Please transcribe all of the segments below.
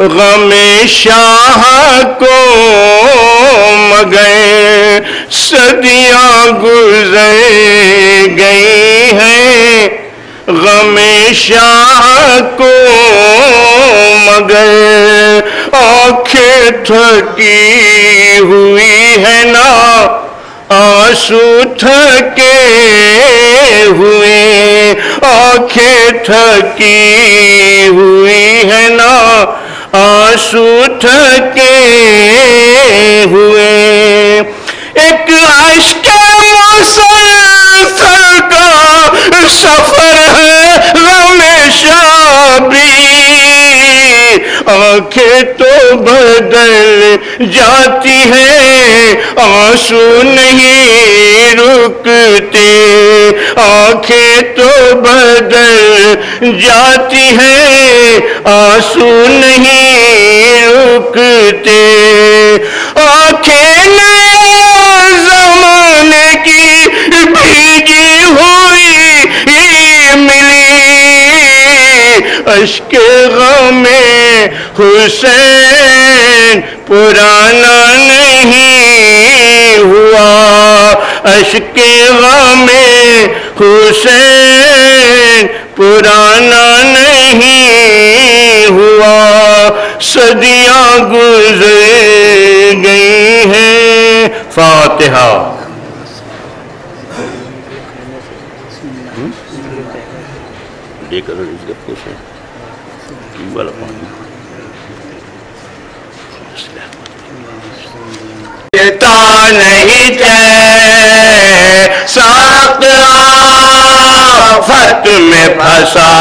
غم شاہ کو مگر صدیاں گزر گئی ہیں، غم شاہ کو مگر آنکھیں تھکی ہوئی ہے نا آنسو تھکے ہوئے، آنکھیں تھکی ہوئی ہے نا آنسو تھکے ہوئے، ایک عشق مسلسل کا سفر ہے غم شابی، آنکھیں تو بدل جاتی ہیں آنسو نہیں رکتے، آنکھیں تو بدل جاتی ہیں آنسو نہیں رکتے، آنکھیں نئے زمانے کی بھیگی ہوئی ملی، اشک غم حسین پرانا نہیں ہوا، اشک غم حسین پرانا نہیں ہوا، صدیاں گزر گئی ہیں۔ فاتحہ۔ نہیں چین سخت آفت میں پھنسا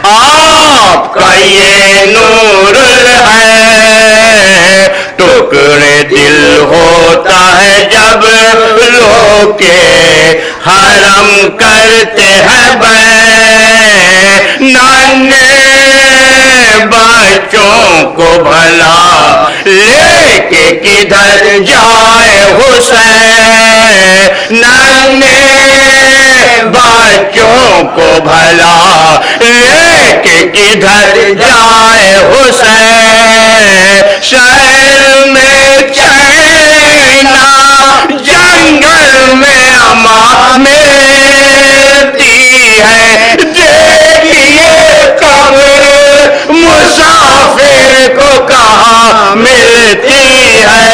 آپ کا یہ نور ہے، ٹکڑے دل ہوتا ہے جب لوگ کے حرم کرتے ہیں بے، نانے بچوں کو بھلا لے کے کدھر جائے حسین، نانے بچوں کو بھلا لے کے کدھر جائے حسین، شہر میں چینا جنگل میں اما ملتی ہے، دیکھیے قبر مسافر کو کہاں ملتی ہے،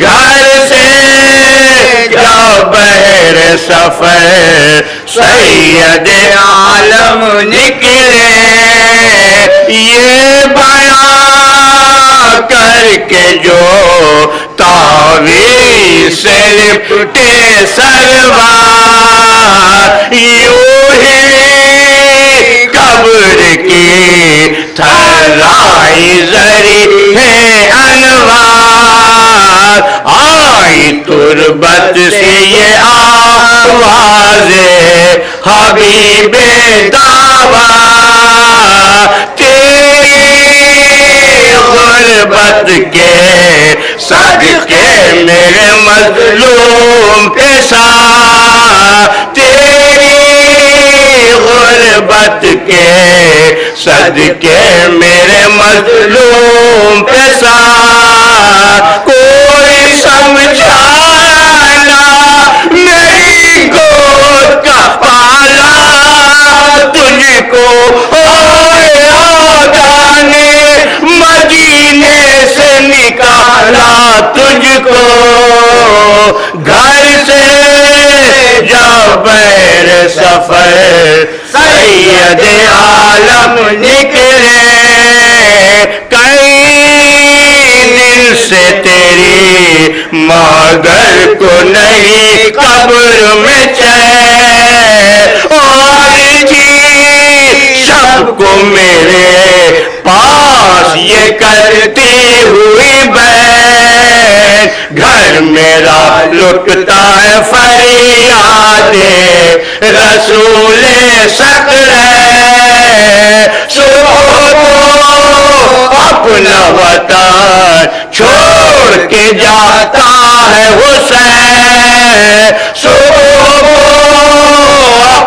گھر سے جب بہر سفر سید عالم نکلے، یہ بیان کر کے جو تعویذ سے لپٹے سلوار، یوں ہی قبر کی تھرائی زری ہے انوار، آئی تربت سے یہ آواز حبیب دعویٰ، تیری غربت کے صدقے میرے مظلوم پہ سا، تیری غربت کے صدقے میرے مظلوم پہ سا، کوئی سمجھانا میری گود کا پالا تجھ کو، آقا نے مدینے سے نکالا تجھ کو، گھر سے جب بہر سفر سید عالم نکلے، کئی دن سے تیری مادر کو نہیں قبر میں چین، اور تھی شب کو میرے پاس یہ کرتی ہوئی بیٹھ، گھر میرا لٹتا ہے فریاد رسول سقرے، اپنا وطن چھوڑ کے جاتا ہے حسین،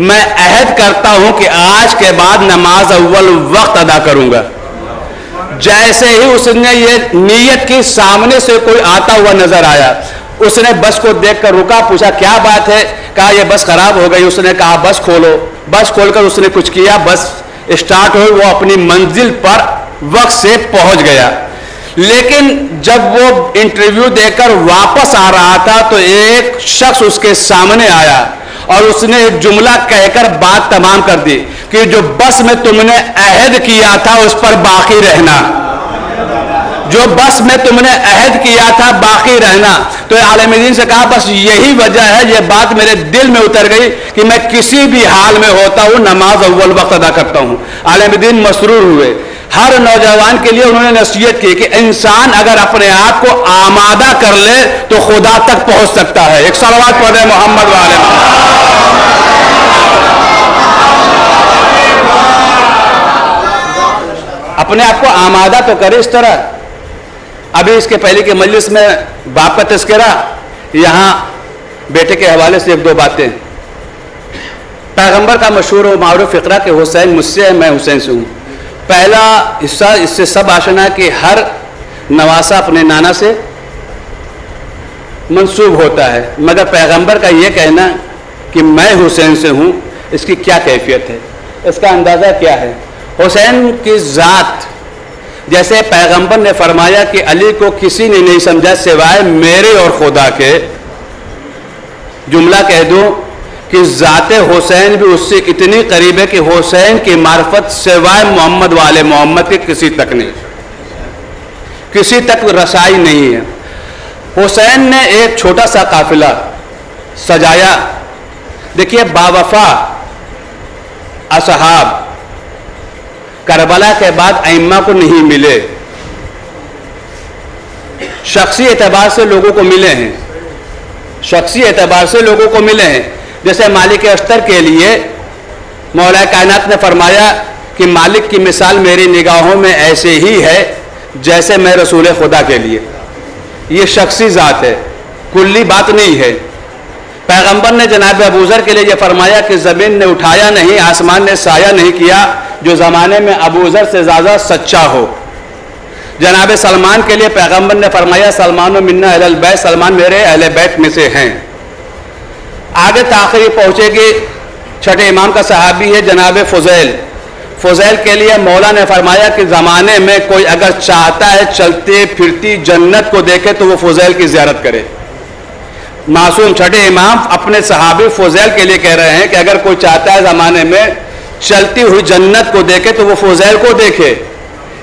میں عہد کرتا ہوں کہ آج کے بعد نماز اول وقت ادا کروں گا. جیسے ہی اس نے یہ نیت کی, سامنے سے کوئی آتا ہوا نظر آیا. اس نے بس کو دیکھ کر رکا, پوچھا کیا بات ہے؟ کہا یہ بس خراب ہو گئی. اس نے کہا بس کھولو. بس کھول کر اس نے کچھ کیا, بس اسٹارٹ ہوئی, وہ اپنی منزل پر وقت سے پہنچ گیا. لیکن جب وہ انٹرویو دے کر واپس آ رہا تھا تو ایک شخص اس کے سامنے آیا اور اس نے ایک جملہ کہہ کر بات تمام کر دی کہ جو بس میں تم نے عہد کیا تھا اس پر باقی رہنا. جو بس میں تم نے عہد کیا تھا باقی رہنا. تو عالم دین سے کہا بس یہی وجہ ہے, یہ بات میرے دل میں اتر گئی کہ میں کسی بھی حال میں ہوتا ہوں نماز اول وقت ادا کرتا ہوں. عالم دین مسرور ہوئے. ہر نوجوان کے لیے انہوں نے نصیحت کی کہ انسان اگر اپنے آپ کو آمادہ کر لے تو خدا تک پہنچ سکتا ہے. ایک صلوات پڑھیں محمد والے. اپنے آپ کو آمادہ تو کرے اس طرح. ابھی اس کے پہلے کے مجلس میں باپ کا تذکرہ, یہاں بیٹے کے حوالے سے ایک دو باتیں. پیغمبر کا مشہور و معروف فقرہ کہ حسین مجھ سے ہے, میں حسین سے ہوں. پہلا حصہ اس سے سب آشنا ہے کہ ہر نواسا اپنے نانا سے منسوب ہوتا ہے, مگر پیغمبر کا یہ کہنا کہ میں حسین سے ہوں, اس کی کیا کیفیت ہے, اس کا اندازہ کیا ہے. حسین کی ذات, جیسے پیغمبر نے فرمایا کہ علی کو کسی نے نہیں سمجھا سوائے میرے اور خدا کے. جملہ کہہ دوں کہ ذات حسین بھی اس سے اتنی قریب ہے کہ حسین کی معرفت سوائے محمد والے محمد کے کسی تک نہیں, کسی تک رسائی نہیں ہے. حسین نے ایک چھوٹا سا قافلہ سجایا. دیکھیے باوفا اصحاب کربلا کے بعد ائمہ کو نہیں ملے, شخصی اعتبار سے لوگوں کو ملے ہیں, شخصی اعتبار سے لوگوں کو ملے ہیں. جیسے مالک اشتر کے لیے مولا کائنات نے فرمایا کہ مالک کی مثال میری نگاہوں میں ایسے ہی ہے جیسے میں رسول خدا کے لیے. یہ شخصی ذات ہے, کلی بات نہیں ہے. پیغمبر نے جناب ابوذر کے لیے یہ فرمایا کہ زمین نے اٹھایا نہیں, آسمان نے سایہ نہیں کیا جو زمانے میں ابوذر سے زیادہ سچا ہو. جناب سلمان کے لیے پیغمبر نے فرمایا سلمان و منا اہل البیت, سلمان میرے اہل بیت میں سے ہیں. آگے تاخیر پہنچے گی. چھٹے امام کا صحابی ہے جناب فضیل. فضیل کے لیے مولا نے فرمایا کہ زمانے میں کوئی اگر چاہتا ہے چلتی پھرتی جنت کو دیکھے تو وہ فضیل کی زیارت کرے. معصوم چھٹے امام اپنے صحابی فضیل کے لیے کہہ رہے ہیں کہ اگر کوئی چاہتا ہے زمانے میں چلتی ہوئی جنت کو دیکھے تو وہ فضیل کو دیکھے.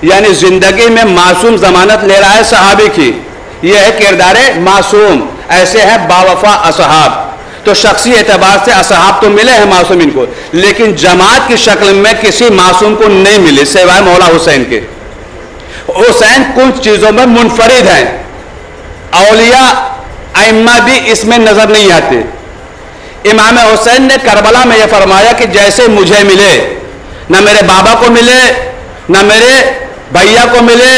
یعنی زندگی میں معصوم ضمانت لے رہا ہے صحابی کی. یہ ہے کردار معصوم. ایسے ہیں باوفا اصحاب. تو شخصی اعتبار سے اصحاب تو ملے ہیں معصومین کو, لیکن جماعت کی شکل میں کسی معصوم کو نہیں ملے سوائے مولا حسین کے. حسین کچھ چیزوں میں منفرد ہیں, اولیاء ائمہ بھی اس میں نظر نہیں آتے. امام حسین نے کربلا میں یہ فرمایا کہ جیسے مجھے ملے, نہ میرے بابا کو ملے, نہ میرے بھیا کو ملے,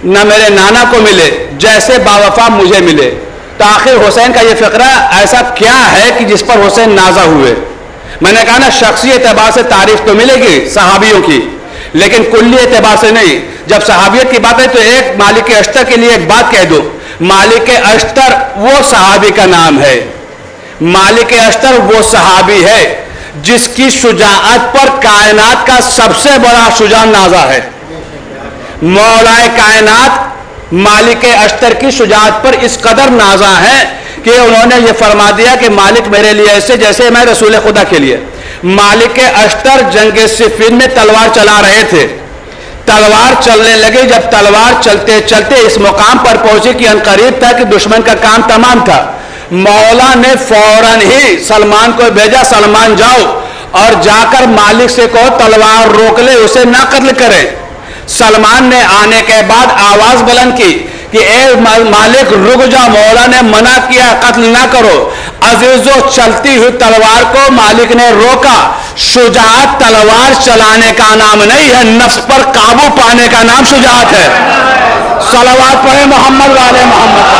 نہ میرے نانا کو ملے, جیسے باوفا مجھے ملے. تو آخر حسین کا یہ فقرہ ایسا کیا ہے کہ جس پر حسین نازا ہوئے. میں نے کہا نا شخصی اعتبار سے تعریف تو ملے گی صحابیوں کی, لیکن کلی اعتبار سے نہیں. جب صحابیت کی بات ہے تو ایک مالک اشتر کے لیے ایک بات کہہ دو. مالک اشتر وہ صحابی کا نام ہے. مالک اشتر وہ صحابی ہے جس کی شجاعت پر کائنات کا سب سے بڑا شجاع نازا ہے. مولا کائنات مالک اشتر کی شجاعت پر اس قدر نازا ہے کہ انہوں نے یہ فرما دیا کہ مالک میرے لیے ایسے جیسے میں رسول خدا کے لیے. مالک اشتر جنگ صفین میں تلوار چلا رہے تھے. تلوار چلنے لگی. جب تلوار چلتے چلتے اس مقام پر پہنچی کہ عنقریب تھا کہ دشمن کا کام تمام تھا. مولا نے فوراً ہی سلمان کو بھیجا, سلمان جاؤ اور جا کر مالک سے کہو تلوار روک لے, اسے نہ قتل کرے. سلمان نے آنے کے بعد آواز بلند کی کہ اے مالک رک جا, مولا نے منع کیا قتل نہ کرو. عزیزو چلتی ہوئی تلوار کو مالک نے روکا. شجاعت تلوار چلانے کا نام نہیں ہے, نفس پر قابو پانے کا نام شجاعت ہے. صلوات پڑھیں محمد والے محمد.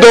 2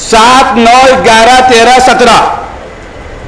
7, 9, 11, 13, 17,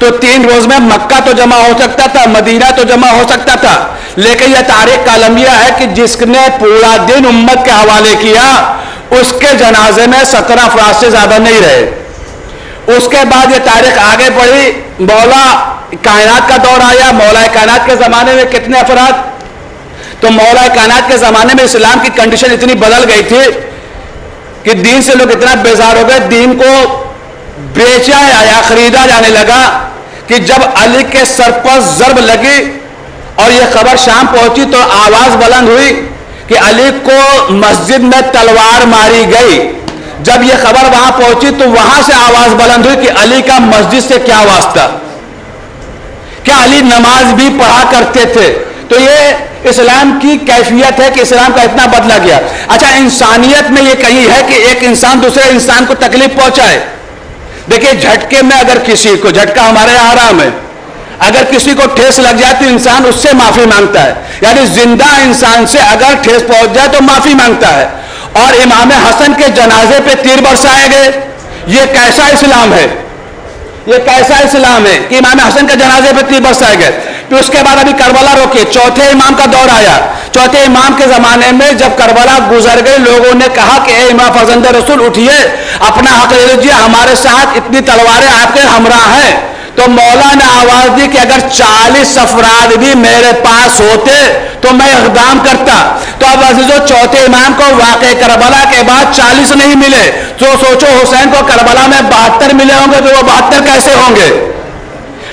تو 3 روز میں مکہ تو جمع ہو سکتا تھا, مدینہ تو جمع ہو سکتا تھا, لیکن یہ تاریخ کا المیہ ہے کہ جس نے پورا دن امت کے حوالے کیا اس کے جنازے میں 17 افراد سے زیادہ نہیں رہے. اس کے بعد یہ تاریخ آگے بڑھی, مولا کائنات کا دور آیا. مولا کائنات کے زمانے میں کتنے افراد؟ تو مولا کائنات کے زمانے میں اسلام کی کنڈیشن اتنی بدل گئی تھی کہ دین سے لوگ اتنا بیزار ہو گئے, دین کو بیچا یا خریدا جانے لگا کہ جب علی کے سر پر ضرب لگی اور یہ خبر شام پہنچی تو آواز بلند ہوئی کہ علی کو مسجد میں تلوار ماری گئی. جب یہ خبر وہاں پہنچی تو وہاں سے آواز بلند ہوئی کہ علی کا مسجد سے کیا واسطہ, کیا علی نماز بھی پڑھا کرتے تھے؟ تو یہ اسلام کی کیفیت ہے کہ اسلام کا اتنا بدلا گیا. اچھا, انسانیت میں یہ کہی ہے کہ ایک انسان دوسرے انسان کو تکلیف پہنچائے. دیکھیں جھٹکے میں اگر کسی کو, جھٹکا ہمارے یہاں حرام ہے, اگر کسی کو ٹھیس لگ جائے تو انسان اس سے معافی مانگتا ہے, یعنی زندہ انسان سے اگر ٹھیس پہنچ جائے تو معافی مانگتا ہے. اور امام حسن کے جنازے پہ تیر برسائے گئے, یہ کیسا اسلام ہے؟ یہ کیسا اسلام ہے کہ امام حسن کے جنازے پہ تیر برسائے گئے؟ پھر اس کے بعد ابھی کربلا روکے, چوتھے امام کا دور آیا. چوتھے امام کے زمانے میں جب کربلا گزر گئے, لوگوں نے کہا کہ اے امام فرزند رسول اٹھیے, اپنا حق لے لیجیے, ہمارے ساتھ اتنی تلواریں آپ کے ہمراہ ہیں. تو مولا نے آواز دی کہ اگر 40 افراد بھی میرے پاس ہوتے تو میں اقدام کرتا. تو اب عزیزو, چوتھے امام کو واقع کربلا کے بعد 40 نہیں ملے, تو سوچو حسین کو کربلا میں 72 ملے ہوں گے, تو وہ 72 کیسے ہوں گے؟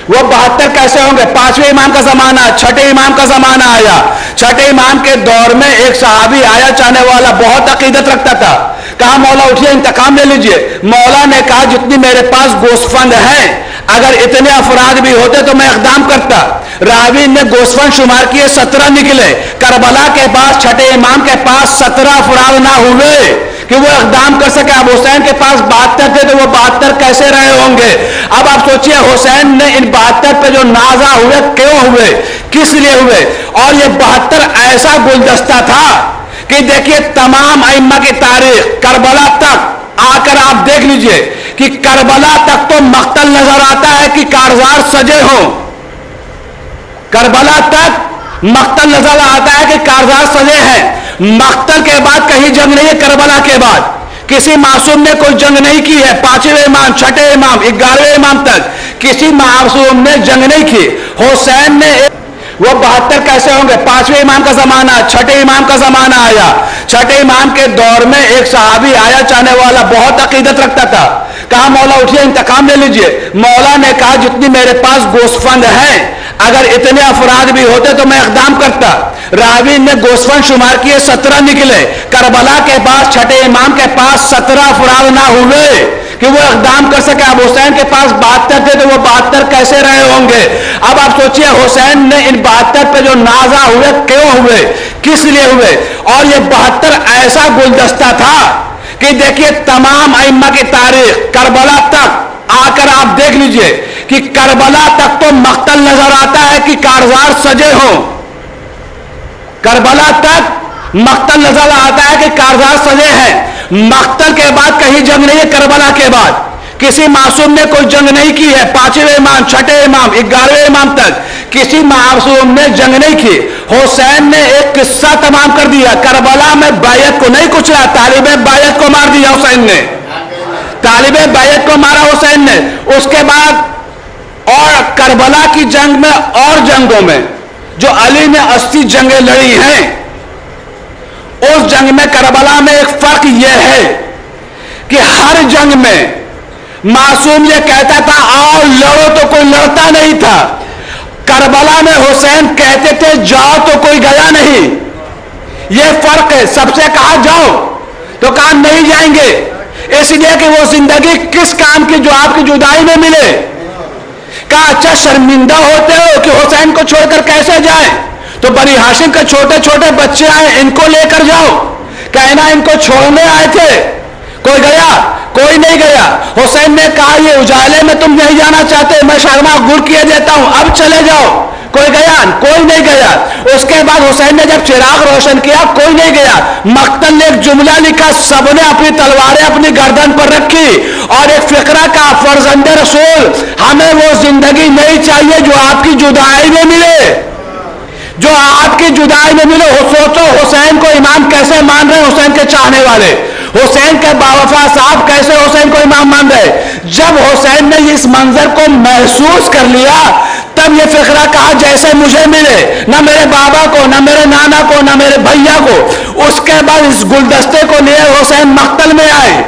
وہ 72 کیسے ہوں گے؟ 5ویں امام کا زمانہ, 6ٹھے امام کا زمانہ آیا. 6ٹھے امام کے دور میں ایک صحابی آیا چاہنے والا, بہت عقیدت رکھتا تھا. کہا مولا اٹھیے, انتقام لے لیجئے. مولا نے کہا جتنی میرے پاس گوسفند ہیں, اگر اتنے افراد بھی ہوتے تو میں اقدام کرتا. راوی نے گوسفند شمار کیے, 17 نکلے. کربلا کے بعد 6ٹھے امام کے پاس 17 افراد نہ ہوئے کہ وہ اقدام کر سکے. اب حسین کے پاس 72 تھے, تو وہ 72 کیسے رہے ہوں گے؟ اب آپ سوچئے حسین نے ان 72 پہ جو نازا ہوئے, کیوں ہوئے, کس لیے ہوئے؟ اور یہ 72 ایسا گلدستہ تھا کہ دیکھیے تمام ائمہ کی تاریخ کربلا تک آ کر آپ دیکھ لیجئے کہ کربلا تک تو مقتل نظر آتا ہے کہ کارزار سجے ہوں. کربلا تک مقتل نظر آتا ہے کہ کارزار سجے ہیں. مقتل کے بعد کہیں جنگ نہیں ہے. کربلا کے بعد کسی معصوم نے کوئی جنگ نہیں کی ہے. 5ویں امام, 6ٹھے امام, 11ویں امام تک کسی معصوم نے جنگ نہیں کی. حسین نے وہ 72 کیسے ہوں گے؟ 5ویں امام کا زمانہ, 6ٹھے امام کا زمانہ آیا. 6ٹھے امام کے دور میں ایک صحابی آیا چاہنے والا, بہت عقیدت رکھتا تھا. کہا مولا اٹھیے, انتقام لے لیجئے. مولا نے کہا جتنی میرے پاس گوسفند ہیں, اگر اتنے افراد بھی ہوتے تو میں اقدام کرتا. راوی نے گوسفند شمار کیے, 17 نکلے. کربلا کے بعد 6ٹھے امام کے پاس 17 افراد نہ ہوئے کہ وہ اقدام کر سکے. اب حسین کے پاس 72 تھے, تو وہ 72 کیسے رہے ہوں گے؟ اب آپ سوچئے حسین نے ان 72 پہ جو نازا ہوئے, کیوں ہوئے, کس لیے ہوئے؟ اور یہ 72 ایسا گلدستہ تھا کہ دیکھیے تمام ائمہ کی تاریخ کربلا تک آ کر آپ دیکھ لیجئے کہ کربلا تک تو مقتل نظر آتا ہے کہ کارزار سجے ہوں. کربلا تک مقتل نظر آتا ہے کہ کارزار سجے ہیں. مقتل کے بعد کہیں جنگ نہیں ہے. کربلا کے بعد کسی معصوم نے کوئی جنگ نہیں کی ہے. 5ویں امام, 6ٹھے امام, 11ویں امام تک کسی معصوم نے جنگ نہیں کی. حسین نے ایک قصہ تمام کر دیا. کربلا میں بیعت کو نہیں کچلا, طالب بیعت کو مار دیا حسین نے. طالب بیعت کو مارا حسین نے. اس کے بعد اور کربلا کی جنگ میں اور جنگوں میں جو علی نے 80 جنگیں لڑی ہیں, اس جنگ میں کربلا میں ایک فرق یہ ہے کہ ہر جنگ میں معصوم یہ کہتا تھا آؤ لڑو, تو کوئی لڑتا نہیں تھا. کربلا میں حسین کہتے تھے جاؤ, تو کوئی گیا نہیں. یہ فرق ہے. سب سے کہا جاؤ تو کہا نہیں جائیں گے, اس لیے کہ وہ زندگی کس کام کی جو آپ کی جدائی میں ملے. کہا اچھا شرمندہ ہوتے ہو کہ حسین کو چھوڑ کر کیسے جائیں, تو بنی ہاشم کے چھوٹے چھوٹے بچے آئے, ان کو لے کر جاؤ. کہنا ان کو چھوڑنے آئے تھے, کوئی گیا, کوئی نہیں گیا. حسین نے کہا یہ اجالے میں تم نہیں جانا چاہتے, میں شرما گڑ کیے دیتا ہوں, اب چلے جاؤ. کوئی گیا, کوئی نہیں گیا. اس کے بعد حسین نے جب چراغ روشن کیا, کوئی نہیں گیا. مقتل نے ایک جملہ لکھا, سب نے اپنی تلواریں اپنی گردن پر رکھی اور ایک فقرہ کا فرزند رسول ہمیں وہ زندگی نہیں چاہیے جو آپ کی جدائی میں ملے، جو آپ کی جدائی میں ملے. سوچو حسین کو امام کیسے مان رہے ہیں حسین کے چاہنے والے، حسین کے باوفا صاحب کیسے حسین کو امام مان رہے. جب حسین نے اس منظر کو محسوس کر لیا تب یہ فقرہ کہا جیسے مجھے ملے، نہ میرے بابا کو، نہ میرے نانا کو، نہ میرے بھیا کو. اس کے بعد اس گلدستے کو لیے حسین مقتل میں آئے.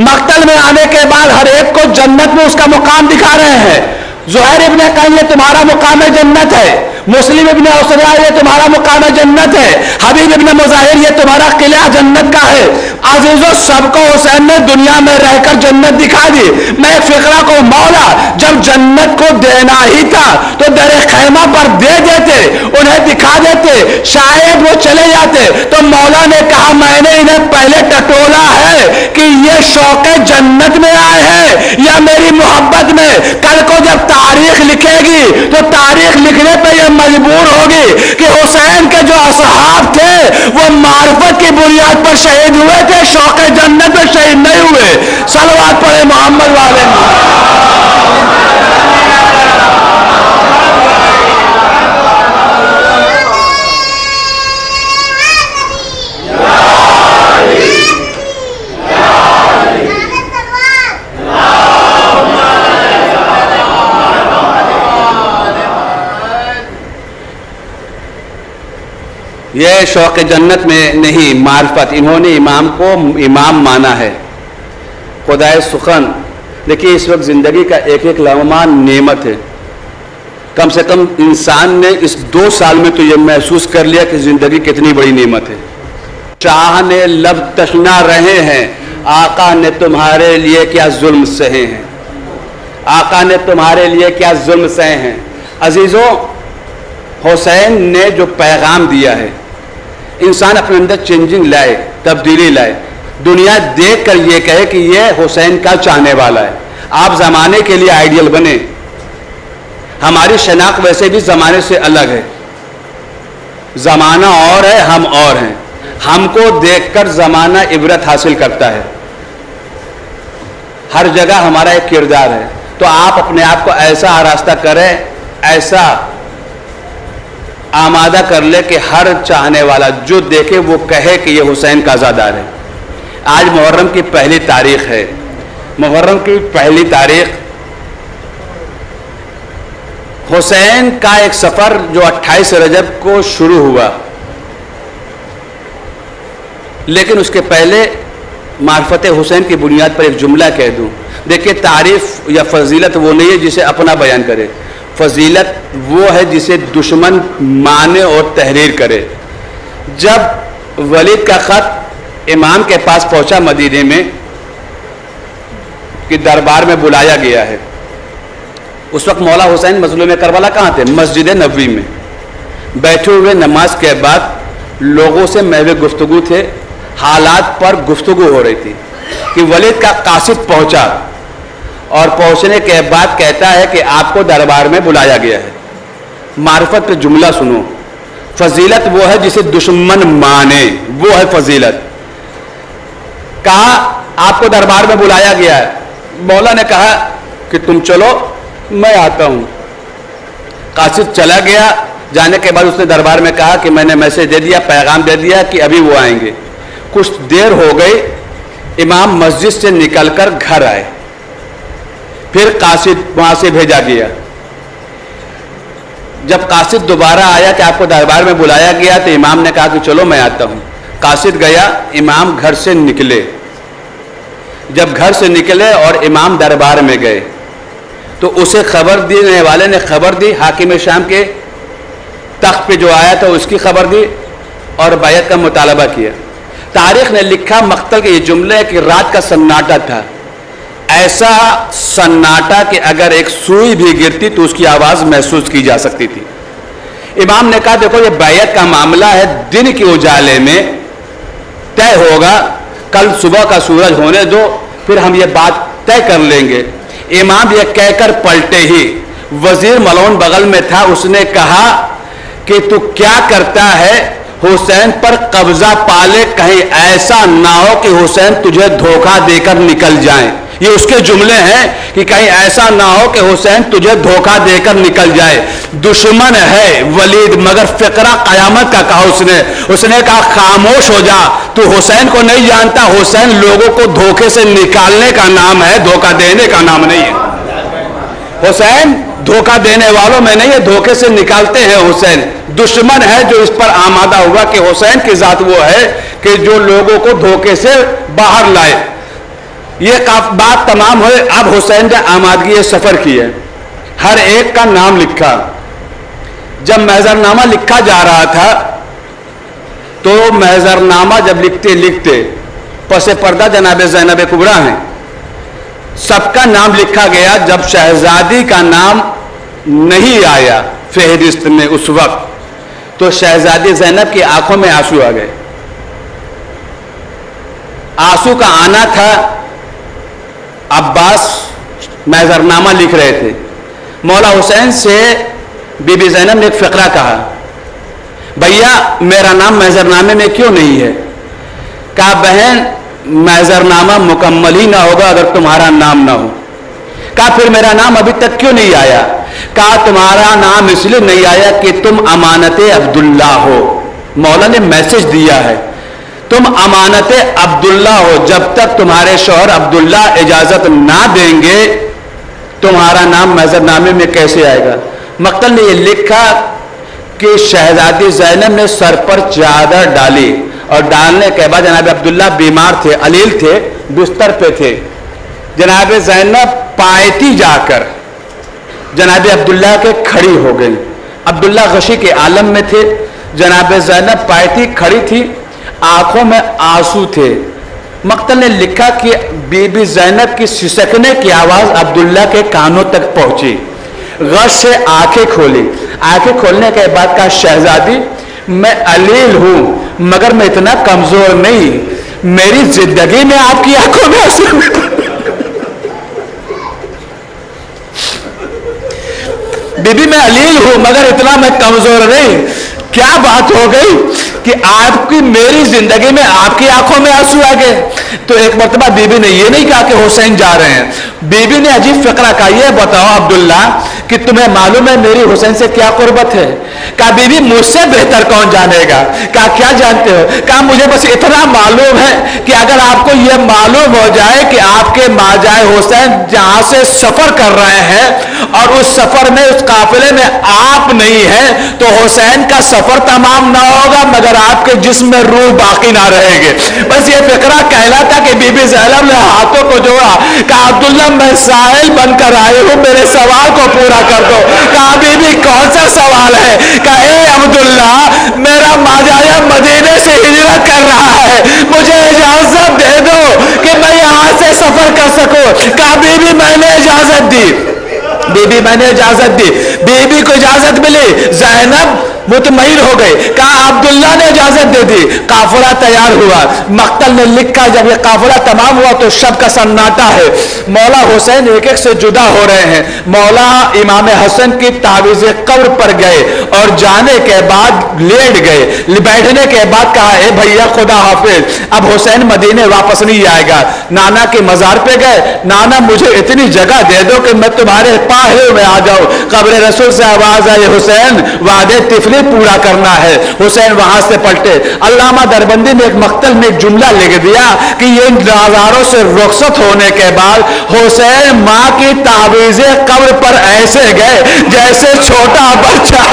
مقتل میں آنے کے بعد ہر ایک کو جنت میں اس کا مقام دکھا رہے ہیں. زہیر ابن قیم یہ تمہارا مقام جنت ہے، مسلم ابن اسرا یہ تمہارا مقام جنت ہے، حبیب ابن مظاہر یہ تمہارا قلعہ جنت کا ہے. عزیزو سب کو حسین نے دنیا میں رہ کر جنت دکھا دی. میں فقرہ کو مولا جب جنت کو دینا ہی تھا تو در خیمہ پر دے دیتے، انہیں دکھا دیتے، شاید وہ چلے جاتے. تو مولا نے کہا میں نے انہیں پہلے ٹٹولا ہے کہ یہ شوق جنت میں آئے ہیں یا میری محبت میں. کل کو جب تاریخ لکھے گی تو تاریخ لکھنے پہ یہ مجبور ہوگی کہ حسین کے جو اصحاب تھے وہ معرفت کی بنیاد پر شہید ہوئے تھے، شوق جنت میں شہید نہیں ہوئے. صلوات پڑھے محمد والے. یہ شوق جنت میں نہیں، معرفت. انہوں نے امام کو امام مانا ہے. خدائے سخن دیکھیے اس وقت زندگی کا ایک ایک لمحہ نعمت ہے. کم سے کم انسان نے اس 2 سال میں تو یہ محسوس کر لیا کہ زندگی کتنی بڑی نعمت ہے. چاہنے لب تشنا رہے ہیں، آقا نے تمہارے لیے کیا ظلم سہے ہیں، آقا نے تمہارے لیے کیا ظلم سہے ہیں. عزیزوں حسین نے جو پیغام دیا ہے، انسان اپنے اندر چینجنگ لائے، تبدیلی لائے، دنیا دیکھ کر یہ کہے کہ یہ حسین کا چاہنے والا ہے. آپ زمانے کے لیے آئیڈیل بنے. ہماری شناخت ویسے بھی زمانے سے الگ ہے. زمانہ اور ہے، ہم اور ہیں. ہم کو دیکھ کر زمانہ عبرت حاصل کرتا ہے. ہر جگہ ہمارا ایک کردار ہے. تو آپ اپنے آپ کو ایسا آراستہ کریں، ایسا آمادہ کر لے کہ ہر چاہنے والا جو دیکھے وہ کہے کہ یہ حسین کا عزادار ہے. آج محرم کی پہلی تاریخ ہے. محرم کی پہلی تاریخ حسین کا ایک سفر جو 28 رجب کو شروع ہوا، لیکن اس کے پہلے معرفت حسین کی بنیاد پر ایک جملہ کہہ دوں. دیکھیے تعریف یا فضیلت وہ نہیں ہے جسے اپنا بیان کرے، فضیلت وہ ہے جسے دشمن مانے اور تحریر کرے. جب ولید کا خط امام کے پاس پہنچا مدینے میں کہ دربار میں بلایا گیا ہے، اس وقت مولا حسین مظلوم کربلا کہاں تھے؟ مسجد نبوی میں بیٹھے ہوئے نماز کے بعد لوگوں سے محو گفتگو تھے. حالات پر گفتگو ہو رہی تھی کہ ولید کا قاصد پہنچا اور پہنچنے کے بعد کہتا ہے کہ آپ کو دربار میں بلایا گیا ہے. معرفت پہ جملہ سنو، فضیلت وہ ہے جسے دشمن مانے، وہ ہے فضیلت. کہا آپ کو دربار میں بلایا گیا ہے. مولا نے کہا کہ تم چلو میں آتا ہوں. قاصد چلا گیا. جانے کے بعد اس نے دربار میں کہا کہ میں نے میسج دے دیا، پیغام دے دیا کہ ابھی وہ آئیں گے. کچھ دیر ہو گئی، امام مسجد سے نکل کر گھر آئے. پھر قاصد وہاں سے بھیجا گیا. جب قاصد دوبارہ آیا کہ آپ کو دربار میں بلایا گیا تو امام نے کہا کہ چلو میں آتا ہوں. قاصد گیا، امام گھر سے نکلے. جب گھر سے نکلے اور امام دربار میں گئے تو اسے خبر دینے والے نے خبر دی، حاکم شام کے تخت پہ جو آیا تھا اس کی خبر دی اور بیعت کا مطالبہ کیا. تاریخ نے لکھا مقتل کے یہ جملے کہ رات کا سناٹا تھا، ایسا سناٹا کہ اگر ایک سوئی بھی گرتی تو اس کی آواز محسوس کی جا سکتی تھی. امام نے کہا دیکھو یہ بیعت کا معاملہ ہے، دن کے اجالے میں طے ہوگا، کل صبح کا سورج ہونے دو پھر ہم یہ بات طے کر لیں گے. امام یہ کہہ کر پلٹے ہی وزیر ملون بغل میں تھا، اس نے کہا کہ تو کیا کرتا ہے؟ حسین پر قبضہ پالے، کہیں ایسا نہ ہو کہ حسین تجھے دھوکہ دے کر نکل جائیں. یہ اس کے جملے ہیں کہ کہیں ایسا نہ ہو کہ حسین تجھے دھوکہ دے کر نکل جائے. دشمن ہے ولید مگر فقرہ قیامت کا کہا اس نے کہا خاموش ہو جا, تو حسین کو نہیں جانتا. حسین لوگوں کو دھوکے سے نکالنے کا نام ہے, دھوکہ دینے کا نام نہیں ہے. حسین دھوکہ دینے والوں میں نہیں ہے, دھوکے سے نکالتے ہیں. حسین دشمن ہے جو اس پر آمادہ ہوا کہ حسین کی ذات وہ ہے کہ جو لوگوں کو دھوکے سے باہر لائے. یہ بات تمام ہوئے. اب حسین نے آمادگی سفر کی ہے, ہر ایک کا نام لکھا. جب محضر نامہ لکھا جا رہا تھا تو محضر نامہ جب لکھتے پس پردہ جناب زینب کبریٰ ہیں, سب کا نام لکھا گیا. جب شہزادی کا نام نہیں آیا فہرست میں اس وقت تو شہزادی زینب کی آنکھوں میں آنسو آ گئے. آنسو کا آنا تھا. عباس محضرنامہ لکھ رہے تھے. مولا حسین سے بی بی زینب نے ایک فقرہ کہا, بھیا میرا نام محضرنامے میں کیوں نہیں ہے؟ کہا بہن محضرنامہ مکمل ہی نہ ہوگا اگر تمہارا نام نہ ہو. کہا پھر میرا نام ابھی تک کیوں نہیں آیا؟ کہا تمہارا نام اس لیے نہیں آیا کہ تم امانت عبداللہ ہو. مولا نے میسج دیا ہے تم امانت عبداللہ ہو, جب تک تمہارے شوہر عبداللہ اجازت نہ دیں گے تمہارا نام محضرنامے میں کیسے آئے گا. مقتل نے یہ لکھا کہ شہزادی زینب نے سر پر چادر ڈالی اور ڈالنے کے بعد جناب عبداللہ بیمار تھے, علیل تھے, بستر پہ تھے. جناب زینب پائتی جا کر جناب عبداللہ کے کھڑی ہو گئی. عبداللہ غشی کے عالم میں تھے, جناب زینب پائتی کھڑی تھی, آنکھوں میں آنسو تھے. مقتل نے لکھا کہ بی بی زینب کی سسکنے کی آواز عبداللہ کے کانوں تک پہنچی. غش سے آنکھیں کھولی. آنکھیں کھولنے کے بعد کہا شہزادی میں علیل ہوں مگر میں اتنا کمزور نہیں, میری زندگی میں آپ کی آنکھوں میں آنسو. بی بی میں علیل ہوں مگر اتنا میں کمزور نہیں. کیا بات ہو گئی کہ آپ کی میری زندگی میں آپ کی آنکھوں میں آنسو آ گئے. تو ایک مرتبہ بی بی نے یہ نہیں کہا کہ حسین جا رہے ہیں, بی بی نے عجیب فقرہ کہا, یہ بتاؤ عبداللہ کہ تمہیں معلوم ہے میری حسین سے کیا قربت ہے؟ کہا بی بی مجھ سے بہتر کون جانے گا. کہا کیا جانتے ہو؟ کہا مجھے بس اتنا معلوم ہے کہ اگر آپ کو یہ معلوم ہو جائے کہ آپ کے ماجائے حسین جہاں سے سفر کر رہے ہیں اور اس سفر میں اس قافلے میں آپ نہیں ہیں تو حسین کا سفر تمام نہ ہوگا مگر آپ کے جسم میں روح باقی نہ رہے گے. بس یہ فقرہ کہنا تھا کہ بی بی زینب نے ہاتھوں کو جوڑا. کہا عبداللہ میں سائل بن کر آئی ہوں, میرے سوال کو پورا کر دو. کہا بی بی کون سا سوال ہے؟ کہا اے عبداللہ میرا ماجایا مدینے سے ہجرت کر رہا ہے, مجھے اجازت دے دو کہ میں یہاں سے سفر کر سکوں. کہا بی بی میں نے اجازت دی. بی بی میں نے اجازت دی. بی بی کو اجازت ملی. زینب مطمئن ہو گئی. کہا عبداللہ نے اجازت دے دی. قافلہ تیار ہوا. مقتل نے لکھا جب یہ قافلہ تمام ہوا تو شب کا سناٹا ہے. مولا حسین ایک ایک سے جدا ہو رہے ہیں. مولا امام حسن کی تعویذ قبر پر گئے اور جانے کے بعد لیٹ گئے. بیٹھنے کے بعد کہا اے بھیا خدا حافظ, اب حسین مدینے واپس نہیں آئے گا. نانا کے مزار پہ گئے. نانا مجھے اتنی جگہ دے دو کہ میں تمہارے پاہے میں آ جاؤں. قبر رسول سے آواز آئی حسین وعدے طفلی پورا کرنا ہے. حسین وہاں سے پلٹے. علامہ دربندی نے ایک مقتل میں ایک جملہ لکھ دیا کہ یہ نظاروں سے رخصت ہونے کے بعد حسین ماں کی تعویذ قبر پر ایسے گئے جیسے چھوٹا بچہ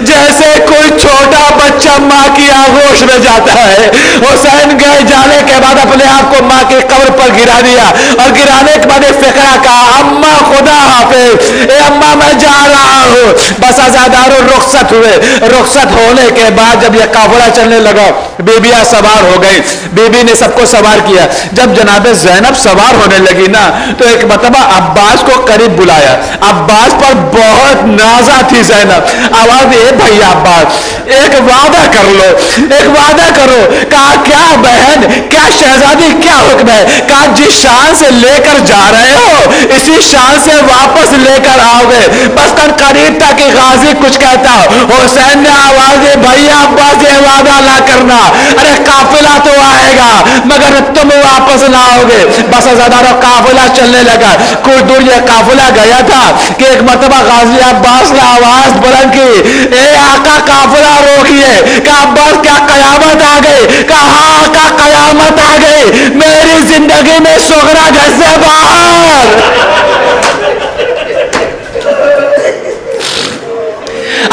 جیسے کوئی چھوٹا بچہ ماں کی آغوش میں جاتا ہے. حسین گئے, جانے کے بعد اپنے آپ کو ماں کی قبر پر گرا دیا اور گرانے کے بعد فقرہ کہا اماں خدا حافظ, اے اماں میں جا رہا ہوں. بس عزاداروں رخصت ہوئے. رخصت ہونے کے بعد جب یہ قافلہ چلنے لگا بیبیاں سوار ہو گئی. بی بی نے سب کو سوار کیا. جب جناب زینب سوار ہونے لگی نا تو ایک مرتبہ عباس کو قریب بلایا. عباس پر بہت نازا تھی زینب. آواز اے بھیا عباس ایک وعدہ کر لو, ایک وعدہ کرو. کہا کیا بہن, کیا شہزادی, کیا حکم ہے؟ کہا جس شان سے لے کر جا رہے ہو اسی شان سے واپس لے کر آؤ گے. بس کن قریب تھا کہ غازی کچھ کہتا. حسین نے آواز دی بھیا عباس یہ وعدہ نہ کرنا, ارے قافلہ تو آئے گا مگر تم واپس نہ آؤ گے. بس ازادارو قافلہ چلنے لگا. کچھ دور یہ قافلہ گیا تھا کہ ایک مرتبہ غازی عباس نے آواز بلند کی, اے آقا قافلہ روکیے. کہ عباس کیا قیامت آ گئی؟ کہ ہاں آقا قیامت آ گئی, میری زندگی میں صغرا گھر سے باہر.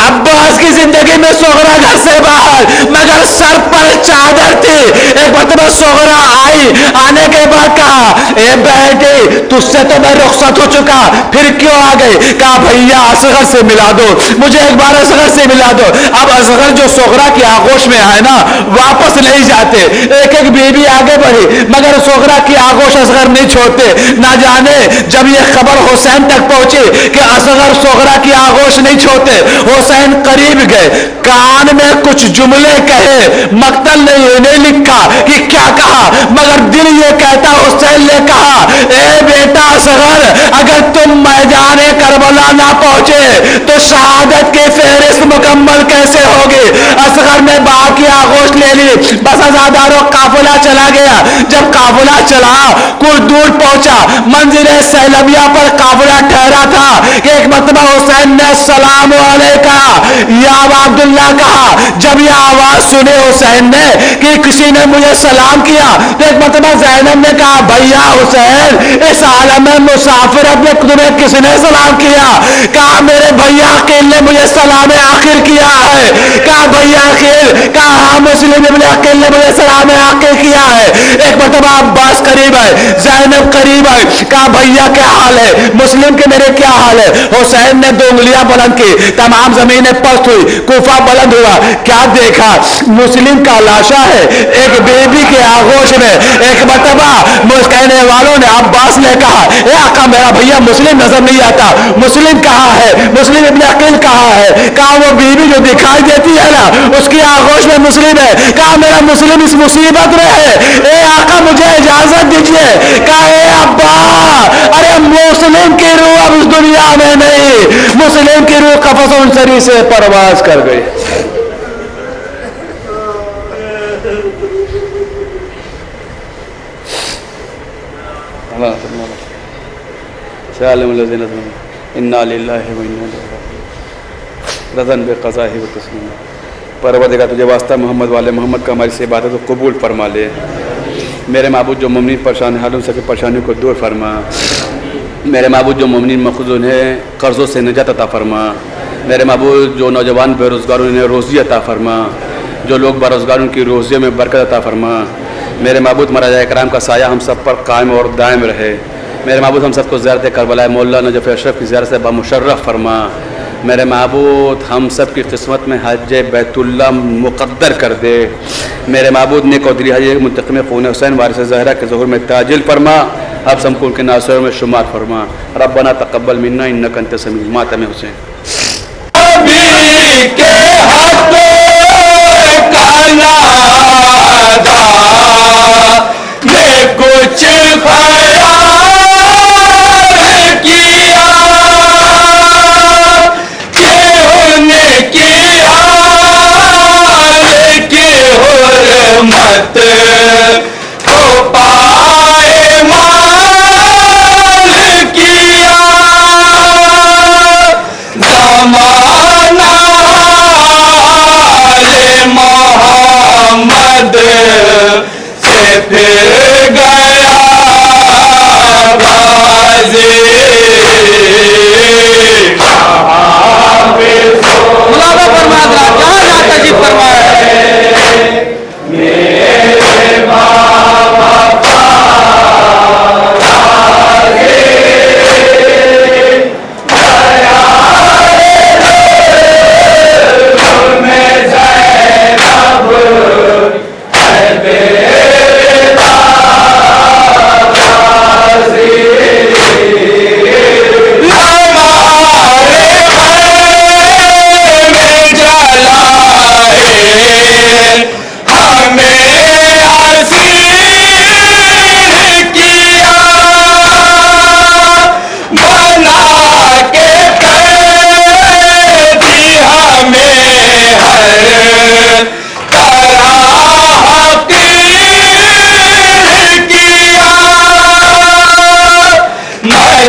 عباس کی زندگی میں صغرا گھر سے باہر مگر سر پر چادر تھی. ایک مرتبہ صغرا آئی, آنے کے بعد کہا اے بیٹی تجھ سے تو میں رخصت ہو چکا پھر کیوں آ گئی؟ کہا بھیا اصغر سے ملا دو مجھے, ایک بار اصغر سے ملا دو. اب اصغر جو صغرا کی آغوش میں آئے نا واپس نہیں جاتے. ایک ایک بیوی آگے بڑھی مگر صغرا کی آغوش اصغر نہیں چھوڑتے. نہ جانے جب یہ خبر حسین تک پہنچی کہ اصغر صغرا کی آغوش نہیں چھوڑتے, حسین قریب گئے, کان میں کچھ جملے کہے, مقتل نے یہ نہیں لکھا کہ کیا کہا مگر دل یہ کہتا حسین نے کہا اے بیٹا اصغر اگر تم میدان کربلا نہ پہنچے تو شہادت کی فہرست مکمل کیسے ہوگی؟ اصغر نے باپ کی آغوش لے لی. بس ازادارو قافلہ چلا گیا. جب قافلہ چلا کچھ دور پہنچا, منزل سیلمیہ پر قافلہ ٹھہرا تھا کہ ایک مرتبہ حسین نے السلام علیکہ یا عبداللہ کہا. جب یہ آواز سنے حسین نے کہ کسی نے مجھے سلام کیا تو ایک مرتبہ زینب نے کہا بھیا حسین اس عالم میں مسافر اپنے تمہیں کس نے سلام کیا؟ کہا میرے بھیا عقیل نے مجھے سلام آخر کیا ہے. کہا بھیا عقیل؟ کہا ہاں مسلم ابن عقیل نے مجھے سلام آخر کیا ہے. ایک مرتبہ عباس قریب ہے, زینب قریب ہے. کہا بھیا کیا حال ہے؟ مسلم کے میرے کیا حال ہے؟ حسین نے 2 انگلیاں بلند کی, تمام زمینیں پست ہوئی, کوفہ بلند ہوا. کیا دیکھا؟ مسلم کا لاشا ہے ایک بیبی کے آغوش میں. ایک مرتبہ کہنے والوں نے عباس نے کہا اے آقا میرا بھیا مسلم نظر نہیں آتا, مسلم کہاں ہے؟ مسلم ابن عقیل کہاں ہے؟ کہا وہ بیوی جو دکھائی دیتی ہے نا اس کی آغوش میں مسلم ہے. کہا میرا مسلم اس مصیبت میں ہے, اے آقا مجھے اجازت دیجیے. کہا اے ابا ارے مسلم کی روح اب اس دنیا میں نہیں, مسلم کی روح قفس انصری سے پرواز کر گئی. انا للہ و انا الیہ راجعون رضا بقضائہ و تسلیما. پروردگار تجھے واسطہ محمد والے محمد کا ہماری سے عبادت کو قبول فرما لے. میرے معبود جو مومنین پریشان حال ان سب کی پریشانیوں کو دور فرما. میرے معبود جو مومنین مخزون ہیں قرضوں سے نجات عطا فرما. میرے معبود جو نوجوان بے روزگاروں انہیں روزی عطا فرما, جو لوگ بے روزگار ان کی روزیوں میں برکت عطا فرما. میرے معبود مراجع کرام کا سایہ ہم سب پر قائم اور دائم رہے. میرے معبود ہم سب کو زیارت کربلا مولا نجف اشرف کی زیارت سے بامشرف فرما. میرے معبود ہم سب کی قسمت میں حج بیت اللہ مقدر کر دے. میرے معبود نیک اور دلی حج منتقم خون حسین وارث زہرا کے ظہور میں تاجل فرما. اب سم کو ان کے ناصروں میں شمار فرما. ربنا تقبل منا انک انت السمیع. ماتم حسین کے ہاتھوں کا نادا میں کچھ خیال کیا کہ ان کی حال کی حرمت کو پائے مال کیا. زمانہ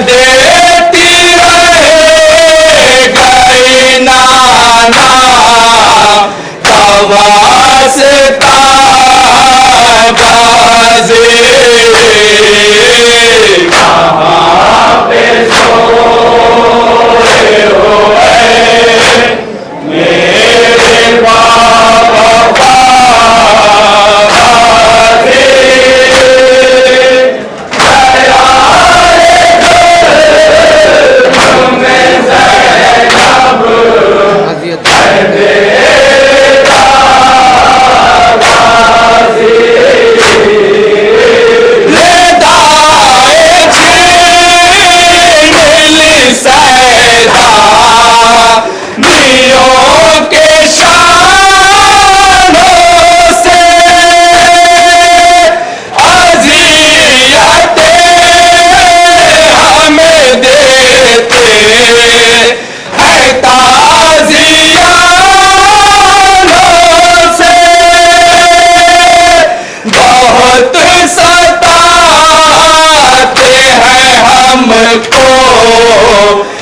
دیتی رہے گئی نانا کا واسطہ بازی کہاں پہ سوئے ہوئے میرے بابا کو